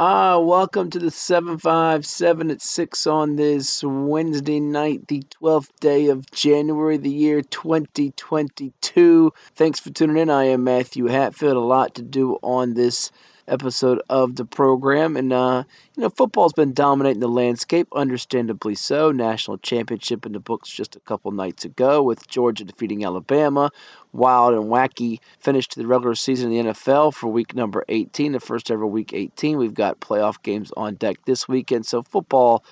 Welcome to the 757 at 6 on this Wednesday night, the 12th day of January, the year 2022. Thanks for tuning in. I am Matthew Hatfield. A lot to do on this episode of the program. Football's been dominating the landscape, understandably so. National championship in the books just a couple nights ago with Georgia defeating Alabama. Wild and wacky finish to the regular season in the NFL for week number 18, the first ever week 18. We've got playoff games on deck this weekend, so football,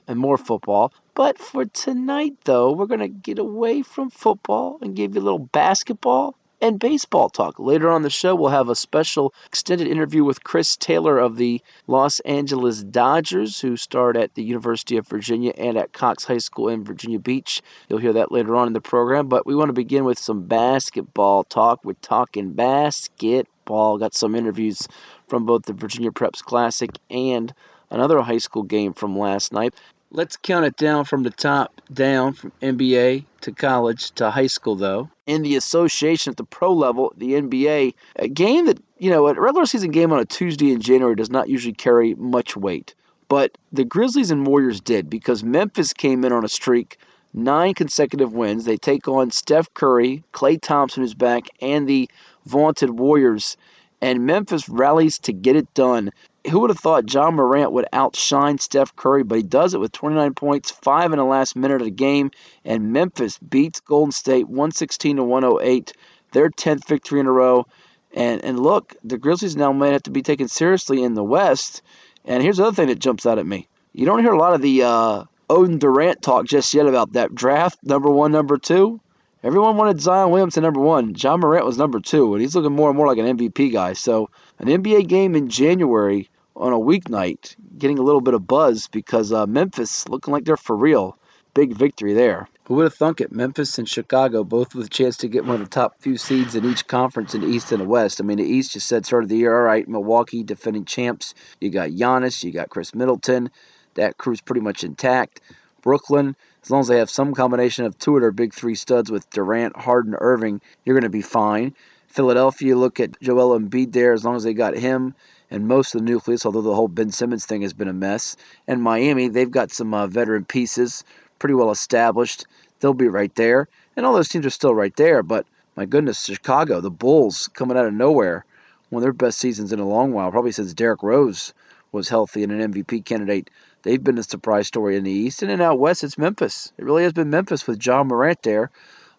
and more football. But for tonight, though, we're going to get away from football and give you a little basketball and baseball talk. Later on the show, we'll have a special extended interview with Chris Taylor of the Los Angeles Dodgers, who starred at the University of Virginia and at Cox High School in Virginia Beach. You'll hear that later on in the program, but we want to begin with some basketball talk. We're talking basketball. Got some interviews from both the Virginia Preps Classic and another high school game from last night. Let's count it down from the top down, from NBA to college to high school, though. In the association at the pro level, the NBA, a game that, a regular season game on a Tuesday in January does not usually carry much weight. But the Grizzlies and Warriors did, because Memphis came in on a streak, 9 consecutive wins. They take on Steph Curry, Klay Thompson, who's back, and the vaunted Warriors. And Memphis rallies to get it done. Who would have thought Ja Morant would outshine Steph Curry, but he does it with 29 points, 5 in the last minute of the game, and Memphis beats Golden State 116-108, their 10th victory in a row. And look, the Grizzlies now might have to be taken seriously in the West. And here's the other thing that jumps out at me. You don't hear a lot of the Odin Durant talk just yet about that draft, number 1, number 2. Everyone wanted Zion Williamson number 1. Ja Morant was number 2, and he's looking more and more like an MVP guy. So an NBA game in January on a weeknight, getting a little bit of buzz because Memphis looking like they're for real. Big victory there. Who would have thunk it? Memphis and Chicago both with a chance to get one of the top few seeds in each conference in the East and the West. I mean, the East just said start of the year, all right, Milwaukee defending champs. You got Giannis, you got Chris Middleton. That crew's pretty much intact. Brooklyn, as long as they have some combination of two of their big three studs with Durant, Harden, Irving, you're going to be fine. Philadelphia, look at Joel Embiid there, as long as they got him and most of the nucleus, although the whole Ben Simmons thing has been a mess. And Miami, they've got some veteran pieces, pretty well established. They'll be right there. And all those teams are still right there, but my goodness, Chicago, the Bulls coming out of nowhere, one of their best seasons in a long while, probably since Derrick Rose was healthy and an MVP candidate. They've been a surprise story in the East. And then out West, it's Memphis. It really has been Memphis with Ja Morant there,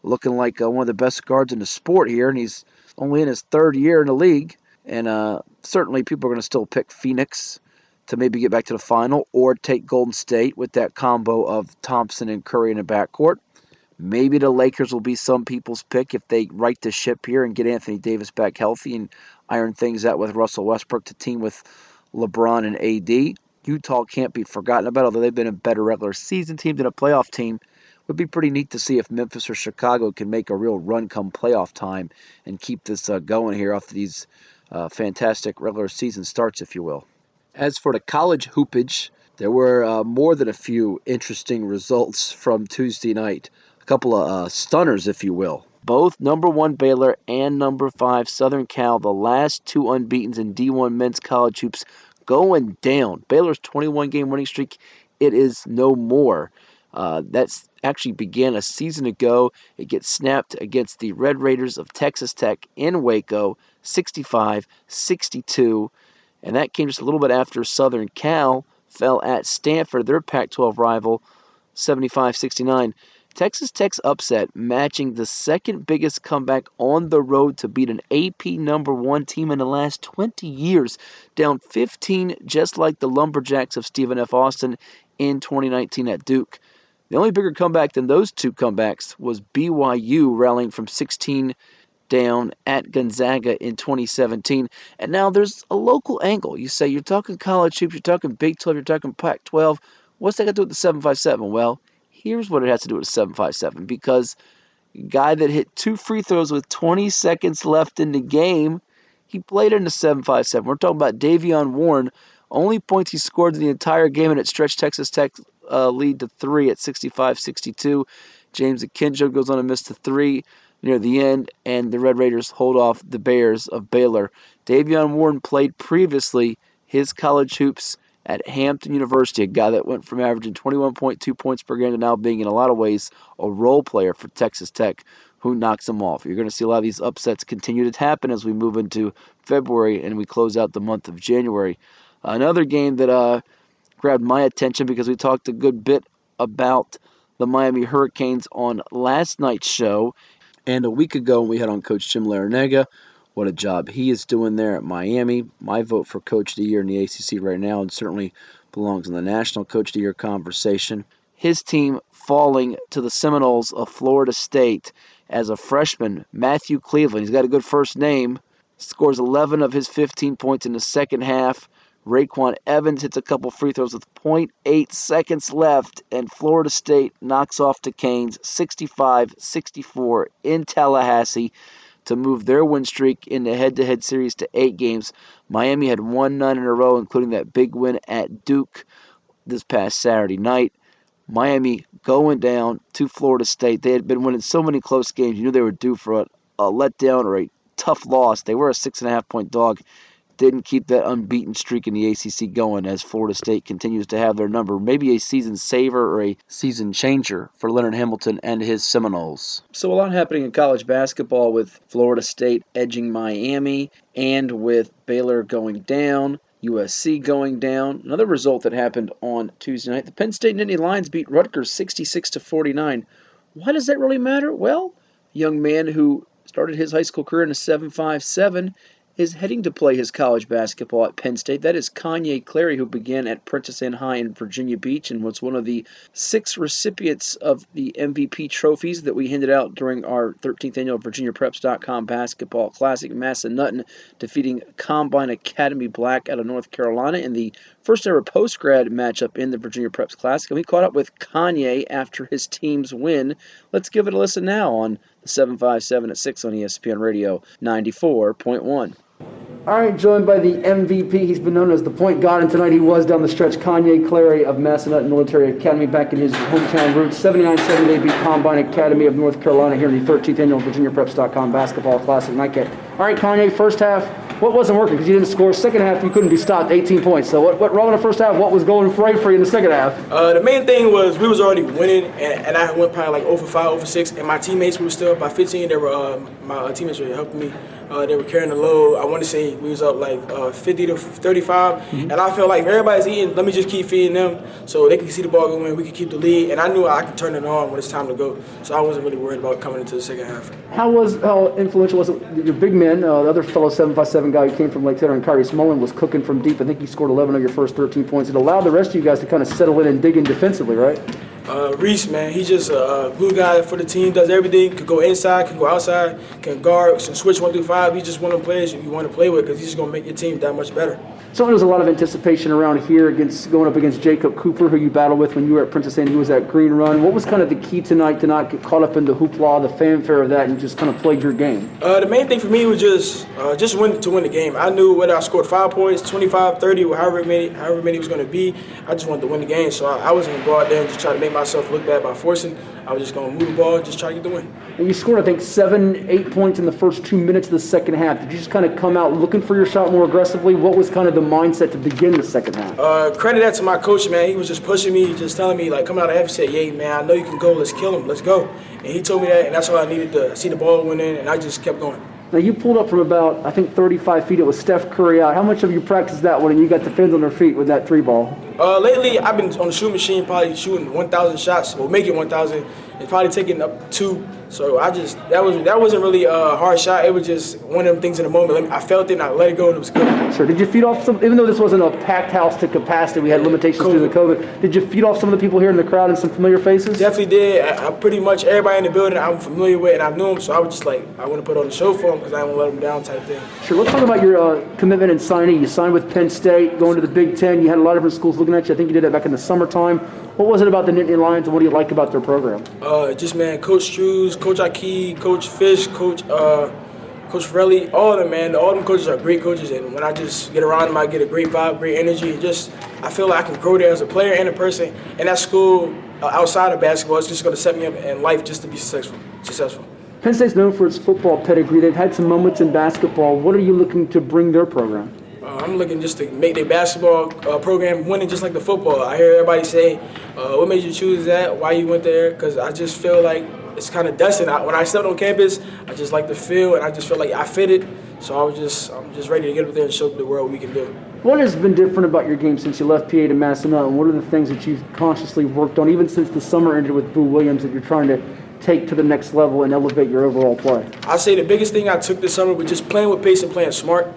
looking like one of the best guards in the sport here, and he's only in his third year in the league. And certainly people are going to still pick Phoenix to maybe get back to the final or take Golden State with that combo of Thompson and Curry in the backcourt. Maybe the Lakers will be some people's pick if they right the ship here and get Anthony Davis back healthy and iron things out with Russell Westbrook to team with LeBron and AD. Utah can't be forgotten about, although they've been a better regular season team than a playoff team. It would be pretty neat to see if Memphis or Chicago can make a real run come playoff time and keep this going here after these fantastic regular season starts, if you will. As for the college hoopage, there were more than a few interesting results from Tuesday night. A couple of stunners, if you will. Both number 1 Baylor and number 5 Southern Cal, the last two unbeatens in D1 men's college hoops, going down. Baylor's 21-game winning streak, it is no more. That's actually began a season ago. It gets snapped against the Red Raiders of Texas Tech in Waco, 65-62. And that came just a little bit after Southern Cal fell at Stanford, their Pac-12 rival, 75-69. Texas Tech's upset, matching the second biggest comeback on the road to beat an AP number 1 team in the last 20 years, down 15, just like the Lumberjacks of Stephen F. Austin in 2019 at Duke. The only bigger comeback than those two comebacks was BYU rallying from 16 down at Gonzaga in 2017. And now there's a local angle. You say you're talking college hoops, you're talking Big 12, you're talking Pac-12. What's that got to do with the 757? Well, here's what it has to do with the 757. Because a guy that hit 2 free throws with 20 seconds left in the game, he played in the 757. We're talking about Davion Warren. Only points he scored in the entire game, and it stretched Texas Tech's lead to 3 at 65-62. James Akinjo goes on to miss the 3 near the end, and the Red Raiders hold off the Bears of Baylor. Davion Warren played previously his college hoops at Hampton University, a guy that went from averaging 21.2 points per game to now being, in a lot of ways, a role player for Texas Tech, who knocks him off. You're going to see a lot of these upsets continue to happen as we move into February and we close out the month of January. Another game that grabbed my attention because we talked a good bit about the Miami Hurricanes on last night's show, and a week ago we had on Coach Jim Larrañaga. What a job he is doing there at Miami. My vote for Coach of the Year in the ACC right now, and certainly belongs in the National Coach of the Year conversation. His team falling to the Seminoles of Florida State as a freshman, Matthew Cleveland. He's got a good first name. Scores 11 of his 15 points in the second half. Raekwon Evans hits a couple free throws with 0.8 seconds left, and Florida State knocks off the Canes 65-64 in Tallahassee to move their win streak in the head-to-head series to 8 games. Miami had won 9 in a row, including that big win at Duke this past Saturday night. Miami going down to Florida State. They had been winning so many close games. You knew they were due for a letdown or a tough loss. They were a 6.5-point dog. Didn't keep that unbeaten streak in the ACC going as Florida State continues to have their number. Maybe a season saver or a season changer for Leonard Hamilton and his Seminoles. So a lot happening in college basketball with Florida State edging Miami and with Baylor going down, USC going down. Another result that happened on Tuesday night, the Penn State Nittany Lions beat Rutgers 66-49. Why does that really matter? Well, a young man who started his high school career in a 7.57 is heading to play his college basketball at Penn State. That is Kanye Clary, who began at Prentice Ann High in Virginia Beach and was one of the 6 recipients of the MVP trophies that we handed out during our 13th annual VirginiaPreps.com Basketball Classic. Massanutten defeating Combine Academy Black out of North Carolina in the first ever post-grad matchup in the Virginia Preps Classic. And we caught up with Kanye after his team's win. Let's give it a listen now on the 757 at 6 on ESPN Radio 94.1. All right, joined by the MVP. He's been known as the point guard, and tonight he was down the stretch. Kanye Clary of Massanutten Military Academy back in his hometown roots. 79-70, they beat Combine Academy of North Carolina here in the 13th annual VirginiaPreps.com Basketball Classic nightcap. All right, Kanye, first half, what wasn't working? Because you didn't score. Second half, you couldn't be stopped, 18 points. So what wrong in the first half? What was going right for you in the second half? The main thing was we was already winning, and I went probably like 0 for 5, 0 for 6, and my teammates, we were still up by 15. They were my teammates were helping me. They were carrying the load. I want to say we was up like 50 to 35, and I felt like everybody's eating. Let me just keep feeding them so they can see the ball going. We can keep the lead, and I knew I could turn it on when it's time to go. So I wasn't really worried about coming into the second half. How influential was it? Your big man, the other fellow 7'7" guy who came from Lake Taylor, and Kyrie Smolin, was cooking from deep. I think he scored 11 of your first 13 points. It allowed the rest of you guys to kind of settle in and dig in defensively, right? Reese, man, he's just a glue guy for the team, does everything, can go inside, can go outside, can guard, can switch 1 through 5. He's just one of the players you want to play with because he's just going to make your team that much better. So there was a lot of anticipation around here going up against Jacob Cooper, who you battled with when you were at Princess Anne. He was at Green Run. What was kind of the key tonight to not get caught up in the hoopla, the fanfare of that, and just kind of played your game? The main thing for me was just win the game. I knew whether I scored 5 points, 25, 30, or however many it was going to be, I just wanted to win the game. So I wasn't going to go out there and just try to make myself look bad by forcing. I was just going to move the ball and just try to get the win. And you scored, I think, 7-8 points in the first 2 minutes of the second half. Did you just kind of come out looking for your shot more aggressively? What was kind of the mindset to begin the second half? Credit that to my coach, man. He was just pushing me, just telling me, like, coming out of half, he said, "Yeah, man, I know you can go. Let's kill him. Let's go." And he told me that, and that's all I needed to see the ball went in, and I just kept going. Now, you pulled up from about, I think, 35 feet. It was Steph Curry out. How much have you practiced that one, and you got the fans on their feet with that 3 ball? Lately, I've been on the shooting machine, probably shooting 1,000 shots, or making 1,000, and probably taking up 2. So that wasn't really a hard shot. It was just one of them things in the moment. I felt it, and I let it go, and it was good. Sure. Did you feed off some, even though this wasn't a packed house to capacity, we had limitations due to the COVID, did you feed off some of the people here in the crowd and some familiar faces? Definitely did. I pretty much, everybody in the building I'm familiar with, and I knew them, so I was just like, I want to put on the show for them because I didn't want to let them down type thing. Sure. Let's talk about your commitment and signing. You signed with Penn State, going to the Big Ten. You had a lot of different schools looking at you. I think you did that back in the summertime. What was it about the Nittany Lions, and what do you like about their program? Just, man, Coach Struz, Coach Aki, Coach Fish, Coach Frelly, all of them, man. All of them coaches are great coaches, and when I just get around them, I get a great vibe, great energy. I feel like I can grow there as a player and a person. And that school, outside of basketball, is just going to set me up in life just to be successful. Penn State's known for its football pedigree. They've had some moments in basketball. What are you looking to bring their program? I'm looking just to make their basketball program winning just like the football. I hear everybody say, what made you choose that? Why you went there? Because I just feel like it's kind of destined. When I stepped on campus, I just like the feel, and I just feel like I fit it. So I'm just ready to get up there and show the world what we can do. What has been different about your game since you left PA to Massanutten? What are the things that you've consciously worked on, even since the summer ended with Boo Williams, that you're trying to take to the next level and elevate your overall play? I say the biggest thing I took this summer was just playing with pace and playing smart.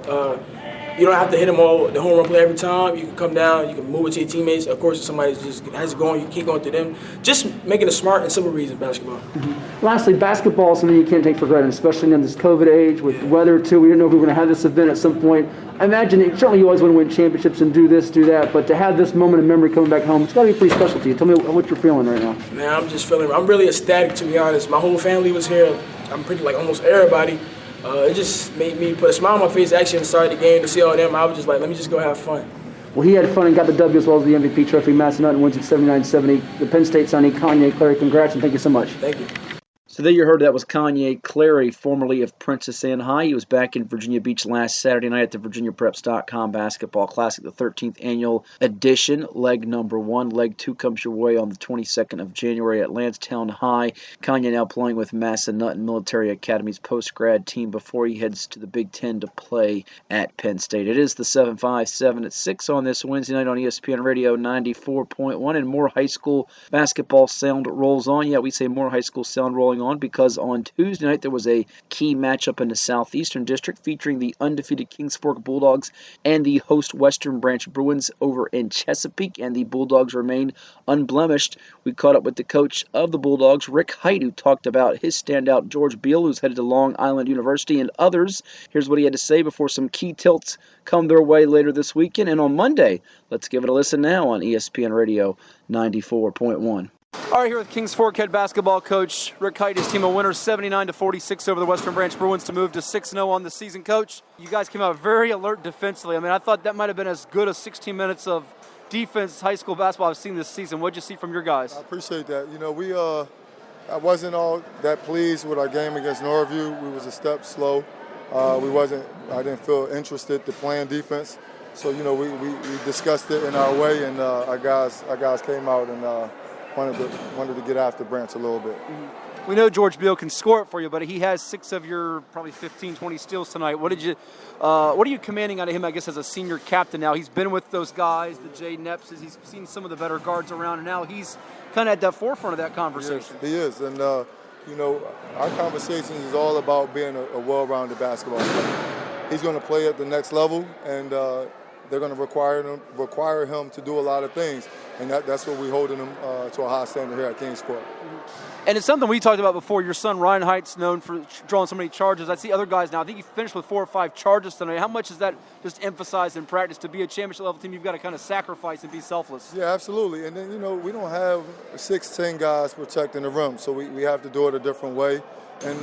You don't have to hit them all the home run play every time. You can come down, you can move it to your teammates. Of course, if somebody just has it going, you keep going to them. Just making a smart and simple reads in basketball. Mm-hmm. Lastly, basketball is something you can't take for granted, especially in this COVID age with weather too. We didn't know if we were going to have this event at some point. I imagine certainly you always want to win championships and do this, do that, but to have this moment of memory coming back home, it's got to be pretty special to you. Tell me what you're feeling right now. Man, I'm really ecstatic, to be honest. My whole family was here. I'm pretty like almost everybody. It just made me put a smile on my face actually and start the game to see all them. I was just like, let me just go have fun. Well, he had fun and got the W as well as the MVP trophy. Massanutten wins at 79-70. The Penn State signee, Kanye Clary, congrats and thank you so much. Thank you. So there you heard that was Kanye Clary, formerly of Princess Anne High. He was back in Virginia Beach last Saturday night at the VirginiaPreps.com Basketball Classic, the 13th annual edition, leg number 1. Leg 2 comes your way on the 22nd of January at Lansdowne High. Kanye now playing with Massanutten Military Academy's post-grad team before he heads to the Big Ten to play at Penn State. It is the 7-5-7 at 6 on this Wednesday night on ESPN Radio 94.1, and more high school basketball sound rolls on. Yeah, we say more high school sound rolling on because on Tuesday night there was a key matchup in the Southeastern District featuring the undefeated Kings Fork Bulldogs and the host Western Branch Bruins over in Chesapeake, and the Bulldogs remain unblemished. We caught up with the coach of the Bulldogs, Rick Height, who talked about his standout George Beal, who's headed to Long Island University, and others. Here's what he had to say before some key tilts come their way later this weekend and on Monday. Let's give it a listen now on ESPN Radio 94.1. All right, here with Kings Fork head basketball coach Rick Height. His team a winner 79-46 over the Western Branch Bruins to move to 6-0 on the season. Coach, you guys came out very alert defensively. I mean, I thought that might have been as good as 16 minutes of defense high school basketball I've seen this season. What'd you see from your guys? I appreciate that. You know, I wasn't all that pleased with our game against Northview. We was a step slow. I didn't feel interested to playing defense. So, you know, we discussed it in our way, and our guys came out and wanted to get after Branch a little bit. We know George Beal can score it for you, but he has 6 of your probably 15, 20 steals tonight. What are you commanding out of him, I guess, as a senior captain now? He's been with those guys, the Jay Nepses. He's seen some of the better guards around, and now he's kind of at the forefront of that conversation. He is. And, you know, our conversation is all about being a well-rounded basketball player. He's going to play at the next level, and they're going to require him to do a lot of things, and that's what we're holding him to a high standard here at Kings Fork. And it's something we talked about before. Your son, Ryan Height's known for drawing so many charges. I see other guys now. I think he finished with 4 or 5 charges tonight. How much is that just emphasized in practice? To be a championship-level team, you've got to kind of sacrifice and be selfless. Yeah, absolutely. And then, you know, we don't have 6-10 guys protecting the rim, so we have to do it a different way. And,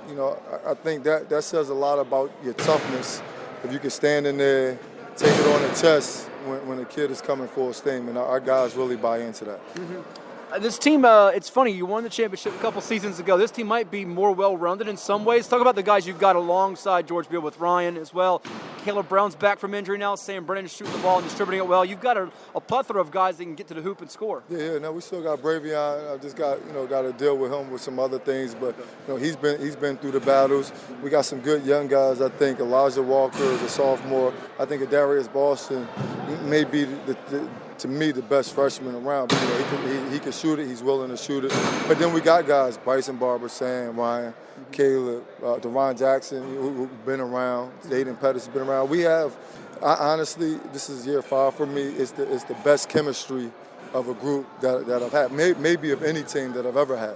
you know, I think that says a lot about your toughness. If you can stand in there, take it on the chest when a kid is coming full steam, and our guys really buy into that. Mm-hmm. This team, it's funny, you won the championship a couple seasons ago. This team might be more well-rounded in some ways. Talk about the guys you've got alongside George Beal with Ryan as well. Caleb Brown's back from injury now. Sam Brennan's shooting the ball and distributing it well. You've got a plethora of guys that can get to the hoop and score. Yeah. No, we still got Bravion. I just got to deal with him with some other things, but you know he's been through the battles. We got some good young guys. I think Elijah Walker is a sophomore. I think Darius Boston may be to me the best freshman around. But, you know, he can shoot it. He's willing to shoot it. But then we got guys: Bryson Barber, Sam, Ryan, Caleb, Deron Jackson, who've been around. Aiden Pettis has been around. We have, honestly, this is year 5 for me. It's the best chemistry of a group that I've had, maybe of any team that I've ever had.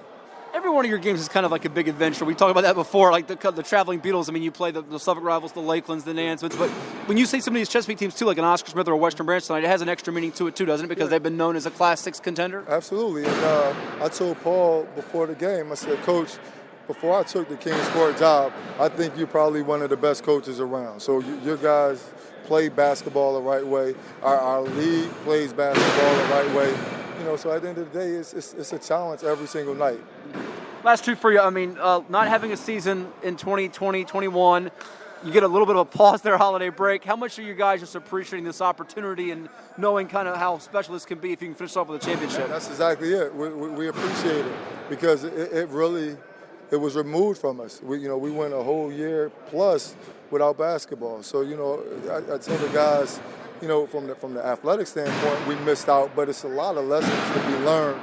Every one of your games is kind of like a big adventure. We talked about that before, like the Traveling Beatles. I mean, you play the Suffolk Rivals, the Lakelands, the Nansmans. But when you say some of these Chesapeake teams, too, like an Oscar Smith or a Western Branch tonight, it has an extra meaning to it, too, doesn't it? Because they've been known as a Class 6 contender? Absolutely. And I told Paul before the game, I said, Coach, before I took the Kings Fork job, I think you're probably one of the best coaches around. So your guys play basketball the right way. Our league plays basketball the right way. You know, so at the end of the day, it's a challenge every single night. Last two for you. I mean, not having a season in 2020, 21, You get a little bit of a pause there, holiday break. How much are you guys just appreciating this opportunity and knowing kind of how special this can be if you can finish off with a championship? That's exactly it. We appreciate it because it really was removed from us. We went a whole year plus without basketball. So I tell the guys, from the athletic standpoint, we missed out, but it's a lot of lessons to be learned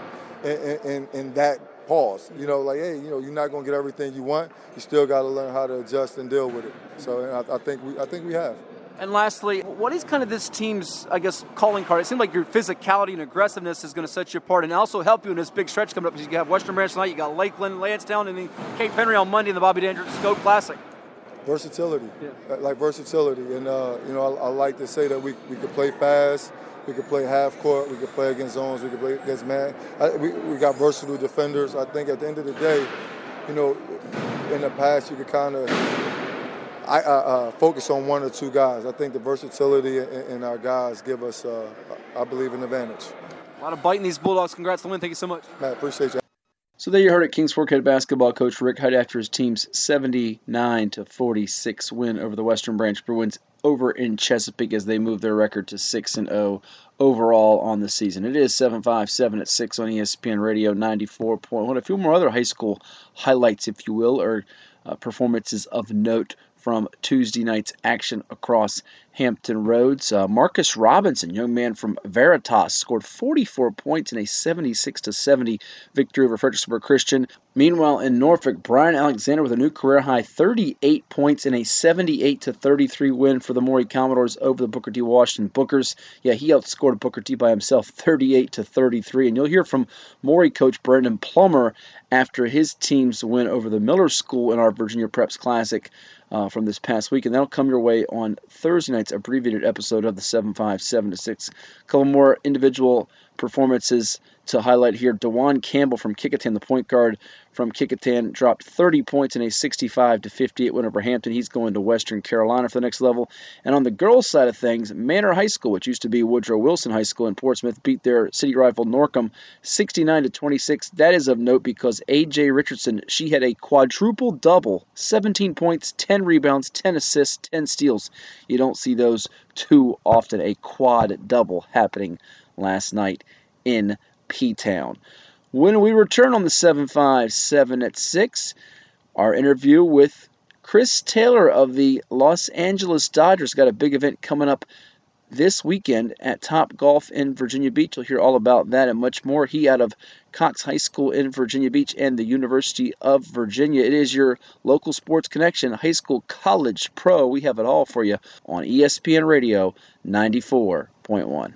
in that pause. Hey, you're not going to get everything you want. You still got to learn how to adjust and deal with it. So I think we have. And lastly, what is kind of this team's, I guess, calling card? It seems like your physicality and aggressiveness is going to set you apart and also help you in this big stretch coming up because you have Western Branch tonight, you got Lakeland, Lansdowne, and then Cape Henry on Monday in the Bobby Dandridge Scope Classic. Versatility, versatility. And, I like to say that we could play fast, we could play half court, we could play against zones, we could play against man. We got versatile defenders. I think at the end of the day, in the past you could kind of focus on one or two guys. I think the versatility in our guys give us, I believe, an advantage. A lot of bite in these Bulldogs. Congrats on the win. Thank you so much. Matt, appreciate you. So there you heard it, Kings Fork head basketball coach Rick Hite after his team's 79-46 win over the Western Branch Bruins over in Chesapeake as they move their record to 6-0 overall on the season. It is 7-5, 7-6 on ESPN Radio 94.1. A few more other high school highlights, if you will, or performances of note from Tuesday night's action across Hampton Roads. Marcus Robinson, young man from Veritas, scored 44 points in a 76-70 victory over Fredericksburg Christian. Meanwhile, in Norfolk, Brian Alexander with a new career-high 38 points in a 78-33 win for the Maury Commodores over the Booker T. Washington Bookers. Yeah, he outscored Booker T by himself 38-33. And you'll hear from Maury coach Brendan Plummer after his team's win over the Miller School in our Virginia Preps Classic from this past week, and that'll come your way on Thursday night's abbreviated episode of the 7-5, 7-6. A couple more individual performances to highlight here. DeJuan Campbell from Kecoughtan, the point guard from Kecoughtan, dropped 30 points in a 65-58 win over Hampton. He's going to Western Carolina for the next level. And on the girls' side of things, Manor High School, which used to be Woodrow Wilson High School in Portsmouth, beat their city rival Norcom 69-26. That is of note because A.J. Richardson, she had a quadruple double, 17 points, 10 rebounds, 10 assists, 10 steals. You don't see those too often, a quad double happening last night in P-Town. When we return on the 7-5, 7-6, our interview with Chris Taylor of the Los Angeles Dodgers. Got a big event coming up this weekend at Top Golf in Virginia Beach. You'll hear all about that and much more. He out of Cox High School in Virginia Beach and the University of Virginia. It is your local sports connection, high school, college, pro. We have it all for you on ESPN Radio 94.1.